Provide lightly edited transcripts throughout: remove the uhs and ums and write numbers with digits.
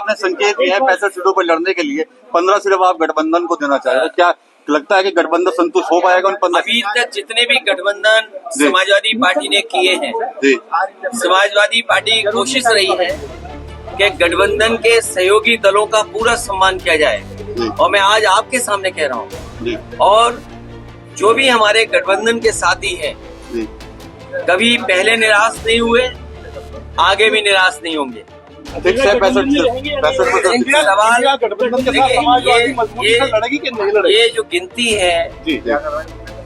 ने संकेत दिए हैं 65 सीटों पर लड़ने के लिए, 15 सिर्फ आप गठबंधन को देना चाह रहे हैं। क्या लगता है कि गठबंधन संतुष्ट हो पाएगा उन 15? अभी तक जितने भी गठबंधन समाजवादी पार्टी ने किए हैं, समाजवादी पार्टी की कोशिश रही है कि गठबंधन के सहयोगी दलों का पूरा सम्मान किया जाए। और मैं आज आपके सामने कह रहा हूँ, और जो भी हमारे गठबंधन के साथी हैं कभी पहले निराश नहीं हुए, आगे भी निराश नहीं होंगे। ये जो गिनती है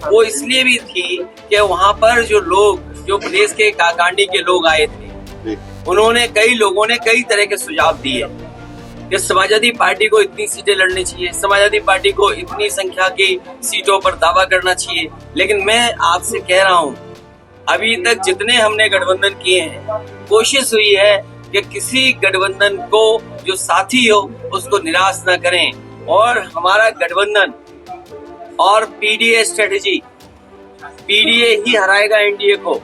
वो इसलिए भी थी कि वहाँ पर जो लोग, जो प्रदेश के काकांडी के लोग आए थे, उन्होंने, कई लोगों ने कई तरह के सुझाव दिए कि समाजवादी पार्टी को इतनी सीटें लड़नी चाहिए, समाजवादी पार्टी को इतनी संख्या की सीटों पर दावा करना चाहिए। लेकिन मैं आपसे कह रहा हूँ, अभी तक जितने हमने गठबंधन किए हैं, कोशिश हुई है कि किसी गठबंधन को जो साथी हो उसको निराश न करें। और हमारा गठबंधन और पीडीए स्ट्रेटेजी, पीडीए ही हराएगा एनडीए को,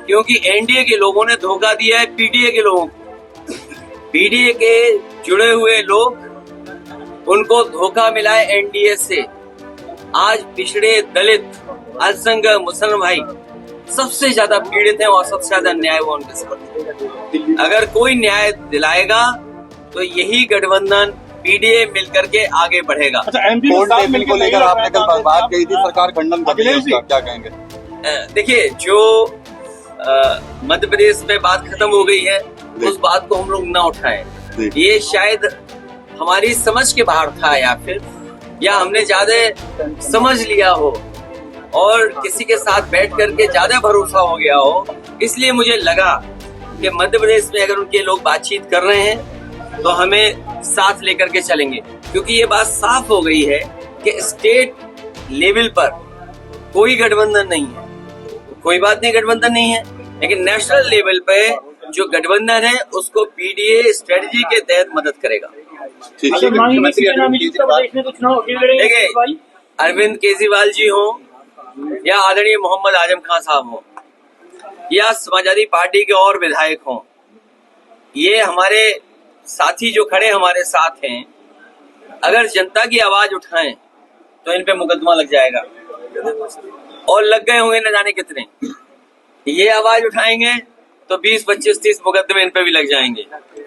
क्योंकि एनडीए के लोगों ने धोखा दिया है पीडीए के लोगों को। पीडीए के जुड़े हुए लोग, उनको धोखा मिला है एनडीए से। आज पिछड़े, दलित, अल्पसंख्यक, मुसलमान भाई सबसे ज्यादा पीड़ित हैं और सबसे ज्यादा न्याय वो उनके साथ। अगर कोई न्याय दिलाएगा तो यही गठबंधन पीडीए मिलकर के आगे बढ़ेगा। एमपी को लेकर आपने कल बात कही थी, सरकार खंडन कर रही है उसका, क्या कहेंगे? देखिए, जो मध्य प्रदेश में बात खत्म हो गई है, उस बात को हम लोग न उठाएं। ये शायद हमारी समझ के बाहर था, या हमने ज्यादा समझ लिया हो और किसी के साथ बैठ करके ज्यादा भरोसा हो गया हो। इसलिए मुझे लगा कि मध्य प्रदेश में अगर उनके लोग बातचीत कर रहे हैं तो हमें साथ लेकर के चलेंगे, क्योंकि ये बात साफ हो गई है कि स्टेट लेवल पर कोई गठबंधन नहीं है। कोई बात नहीं, गठबंधन नहीं है, लेकिन नेशनल लेवल पे जो गठबंधन है उसको पीडीए स्ट्रेटजी के तहत मदद करेगा। देखिए, अरविंद केजरीवाल जी हो या आदरणीय मोहम्मद आजम खान साहब हो या समाजवादी पार्टी के और विधायक हों, ये हमारे साथी जो खड़े हमारे साथ हैं, अगर जनता की आवाज उठाएं तो इन पे मुकदमा लग जाएगा, और लग गए होंगे न जाने कितने। ये आवाज उठाएंगे तो 20, 25, 30 मुकदमे इन पे भी लग जाएंगे।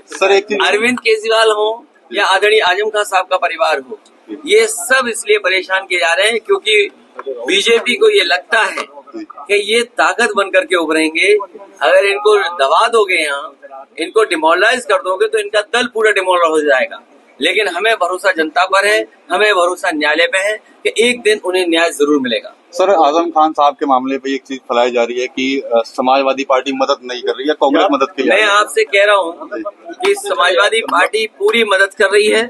सर, अरविंद केजरीवाल हो या आदरणीय आजम खान साहब का परिवार हो, ये सब इसलिए परेशान किए जा रहे हैं क्योंकि बीजेपी को ये लगता है कि ये ताकत बनकर के उभरेंगे। अगर इनको दबा दोगे, यहाँ इनको डिमोरलाइज कर दोगे तो इनका दल पूरा डिमोरलाइज हो जाएगा। लेकिन हमें भरोसा जनता पर है, हमें भरोसा न्यायालय पे है कि एक दिन उन्हें न्याय जरूर मिलेगा। सर, आजम खान साहब के मामले पे एक चीज फैलाई जा रही है कि समाजवादी पार्टी मदद नहीं कर रही है, कांग्रेस मदद के लिए। मैं आपसे कह रहा हूँ कि समाजवादी पार्टी पूरी मदद कर रही है,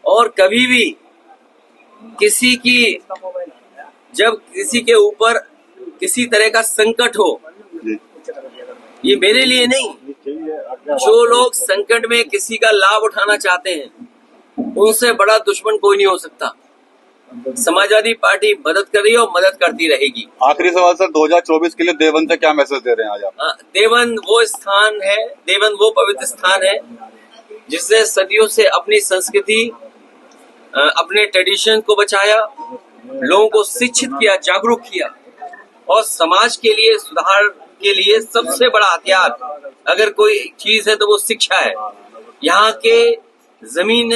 और कभी भी किसी की, जब किसी के ऊपर किसी तरह का संकट हो, ये मेरे लिए नहीं, जो लोग संकट में किसी का लाभ उठाना चाहते हैं, उनसे बड़ा दुश्मन कोई नहीं हो सकता। समाजवादी पार्टी मदद कर रही है और मदद करती रहेगी। आखिरी सवाल सर, 2024 के लिए देवबंद से क्या मैसेज दे रहे हैं आज आप? देवबंद वो स्थान है, देवबंद वो पवित्र स्थान है जिसने सदियों से अपनी संस्कृति, अपने ट्रेडिशन को बचाया, लोगों को शिक्षित किया, जागरूक किया, और समाज के लिए, सुधार के लिए सबसे बड़ा हथियार अगर कोई चीज है तो वो शिक्षा है। यहाँ के जमीन